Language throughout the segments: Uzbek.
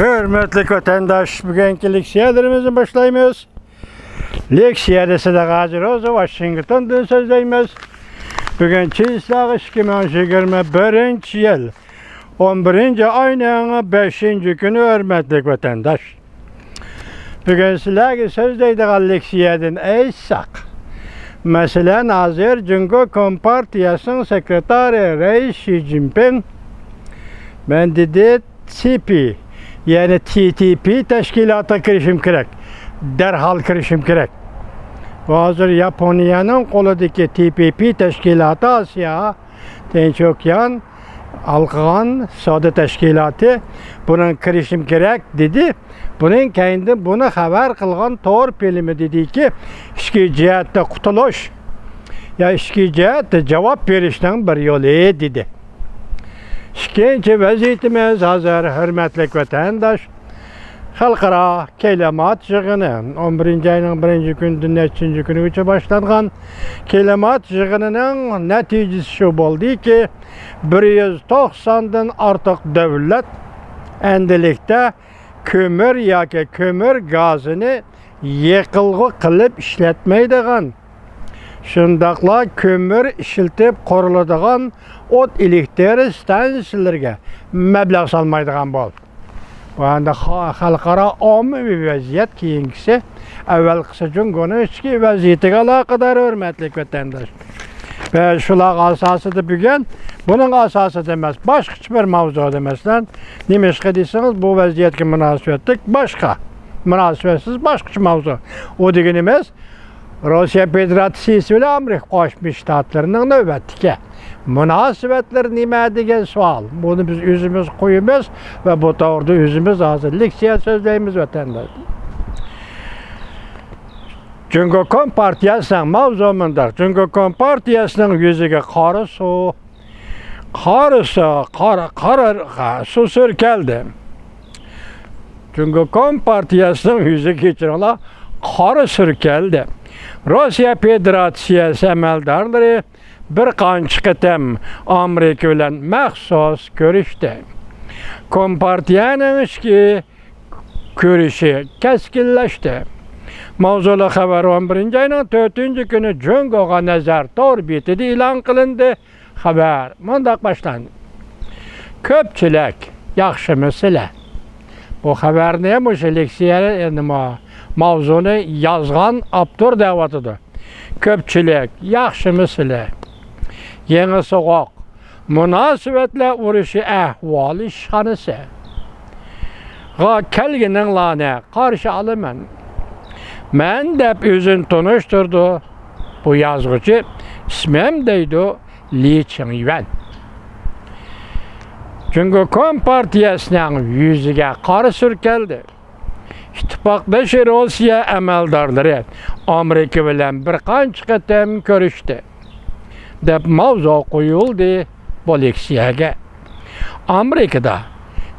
Hürmetli vatandaş, bugünkü leksiyalarımızı başlayımız. Leksiyada Sadak Azirozu, Washington'dan sözleyimiz. Bugün Çiğsağ 2021 yıl 11. ayının 5. günü hürmetli vatandaş. Bugün sizlerge sözleydiği leksiyadan eysak. Mesela Nazir Cungo Kompartiyası'nın sekreteri Reis Xi Jinping ben dedi TP yani TTP teşkilata girişim gerek. Derhal girişim gerek. Hazır Japonya'nın koludaki TPP teşkilatı Asya Tinç Okyan Halkıgan Savdo Teşkilatı bunun girişim gerek dedi. Bunun kendi bunu haber kılgan torpilimi dedi ki işki cihette kutuluş ya işki cihette cevap verişten bir yolu dedi. İkinci vaziyetimiz hazır hürmetli vatandaş. Halkara kelimat yığını 11. ayının 1. günden 3. günü geçe başlanğan kelimat yığınının neticesi şu oldu ki 190'dan artık devlet endilikte kömür yoki kömür gazını yıkılgı kılıp işletmeydiğen şundaqla kömür işiltip koruladigan ot elektr stansiyalarga mablag' salmaydigan bo'ldi. Bu anda xalqaro ommaviy vaziyat keyingisi avvalgisi Jungo'nun ichki vaziyatiga aloqador hurmatli vatandosh. Ve shular asosida bugun buning asosida emas, boshqa bir mavzuda emasdan nimishqa desangiz bu vaziyatga munosabatlik boshqa, munosabatsiz boshqa mavzu. O deganimiz Rusya Federatsiyasi bilan Amerika Qo'shma Shtatlarining navbatdagi munosabatlar nima degan savol. Buni biz o'zimiz qo'yamiz va bu to'g'rida o'zimiz hozir leksiya so'zlaymiz vatandosh. Jungo Kompartiyasining mavzuidir. Jungo Kompartiyasining yuziga qora suv, qora suv surkildi. Jungo Kompartiyasining yuziga kechiringlar, qora surkildi. Rusya Federatsiyasi amaldorlari bir qancha qitim Amerika bilan maxsus ko'rishdi. Kompartiyaning ichki ko'rishi keskinlashdi. Mavzuli xabar 11. ayning 4. kuni Jungo'ga nazar torbetida e'lon qilindi. Xabar mundaq boshlandi. Ko'pchilik yaxshimisizlar? Bu xabarni ham o'sha leksiyada nima mavzuni yozgan avtor da'vatidir. Ko'pchilik yaxshimisizlar? Yangi so'g'oq munosabatlar urushi ahvoli ishxonasi g'a kelganinglarni qarshi olaman. Men deb o'zini tanishtirdi. Bu yozuvchi ismim deydi Li Chengyuan. Jungo Kompartiyasining yuziga qora surkildi. İttifaqdosh Rossiya amaldorlari Amerika bilan bir qancha qatam ko'rishdi deb mavzu qo'yildi bu leksiyaga. Amerikada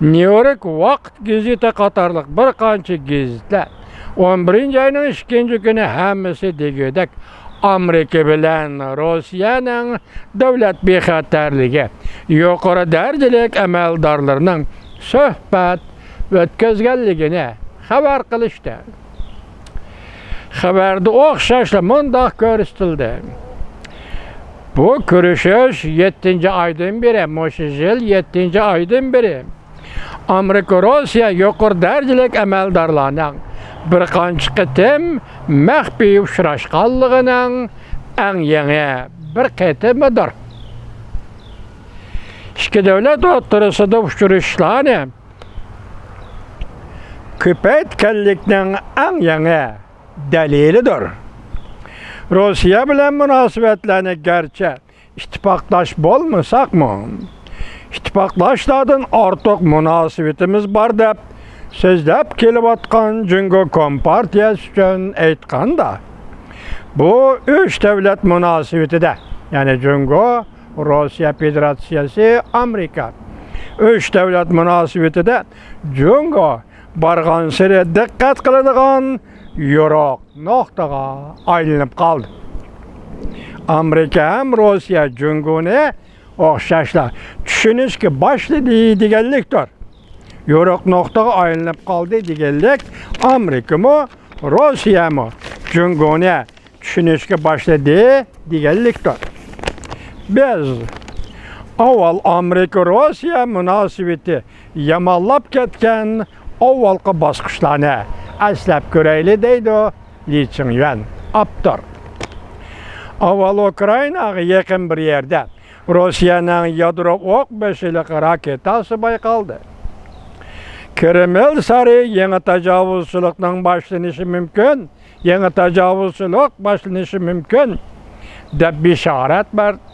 New York Vaqt gazeti qatorliq bir qancha gazetlar 11. ayning 2. kuni hammasi degudek Amerika bilan Rossiyaning davlat bexatarligi yuqori darajalik amaldorlarining suhbat o'tkazganligini xabar qilishdi. Xabarda o'xshashla mundaq ko'rsatildi. Bu ko'rishish 7. aydan beri, o'sha yil 7. aydan beri Amerika Rossiya yuqori darajalik amaldorlarning bir qancha qitim maxfiy uchrashganligining eng yangi bir qitimidir. Ikki davlat o'rtasida uchrashishlarni ko'paytganlikning eng yangi dalilidir. Rossiya bilan munosabatlarni garchi ittifoqdosh bo'lmasaqmi, ittifoqdoshlardan ortiq munosabatimiz bor deb so'zlab kelayotgan Jungo Kompartiyasi uchun aytganda, bu uch davlat munosabatida, ya'ni Jungo, Rossiya Federatsiyasi, Amerika. Uch davlat munosabatida Jungo bargan sari diqqat qiladigan yo'roq nuqtaga aylanib qoldi. Amerika ham Rossiya Jungoni o'xshashlar tushunishga boshladi deganlikdir. yo'riq nuqtaga aylanib qoldi deganlik Amerikami, Rossiyami Jungoni tushunishga boshladi deganlikdir. Biz avval Amerika-Rossiya munosabati yomonlab ketgan avvalgi bosqichlarni eslab ko'raylik deydi Li Ching-yuan avtor. Avval Ukrainaga yaqin bir yerda Rossiyaning yadro o'q beshilik raketasi bayqaldi. Kreml sari yangi tajovuzchilikning boshlanishi mumkin, yangi tajovuzchilik boshlanishi mumkin deb bishorat berdi.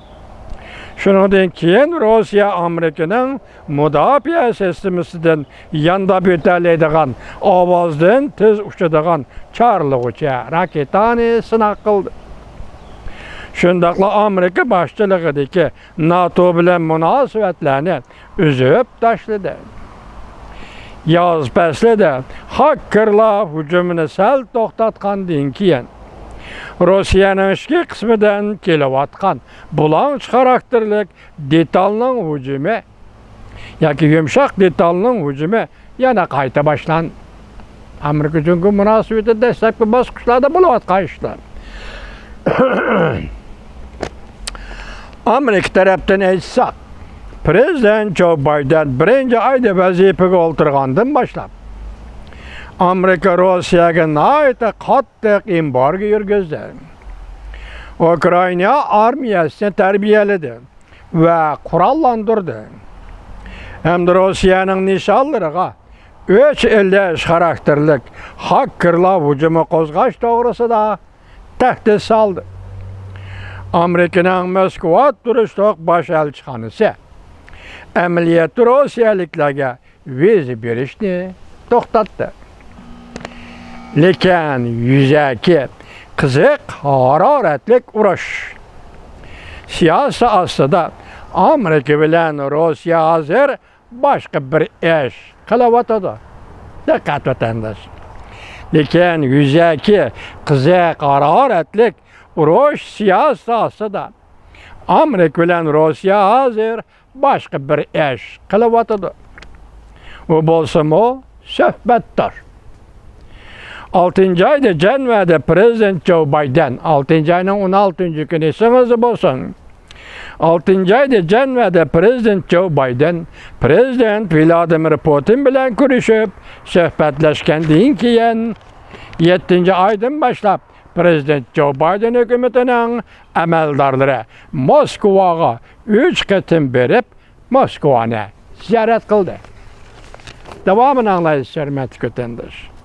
Shuningdek keyin Rossiya Amerikaning mudofaa sistemasidan yandab o'tadigan ovozdan tez uchadigan chorlovchi raketani sinab qildi. Shundaqla Amerika boshchiligidagi NATO bilan munosabatlarni uzib tashladi. Yoz faslida hakkerlar hujumini sal to'xtatgandan keyin Rossiyaning ichki qismidan kelayotgan bulanch xarakterlik detalning hujumi yoki yumshoq detalning hujumi yana qayta boshlandi. Amerika Jungo munosabati dastlabki bosqichlarda bo'layotgan ishlar. Amerika tarafdan aytsak, Prezident Joe Biden birinchi oyda vazifaga o'tirgandan boshlab Amerika Rossiyaga nihoyatda qattiq embargo yurgizdi. Ukraina armiyasini tarbiyaladi va qurollantirdi. Hamda Rossiyaning nishonlariga o'ch ilash xarakterlik hakkerlar hujumi qo'zg'ash to'g'risida tahdid soldi. Amerikaning Moskva turishliq bosh elchixonasi amaliyotda rossiyaliklarga viza berishni to'xtatdi. Lekin yuzaki qiziq haroratli urush siyosat ostida Amerika bilan Rossiya hozir boshqa bir ish qilyotadi. Diqqat vatandosh. Lekin yuzaki qiziq haroratli urush siyosat ostida Amerika bilan Rossiya hozir boshqa bir ish qilyotadi. U bo'lsa-mu suhbatdir. 6 ayda Janvada Prezident Joe Biden 6 ayning 16 kuni esingizda bo'lsin. 6 ayda Janvada Prezident Joe Biden Prezident Vladimir Putin bilan ko'rishib, suhbatlashgandan keyin 7 oydan boshlab Prezident Joe Biden hukumatining amaldorlari Moskvaga 3 qatim berib, Moskvani ziyorat qildi. Davomini anglaysiz, hurmatli vatandosh.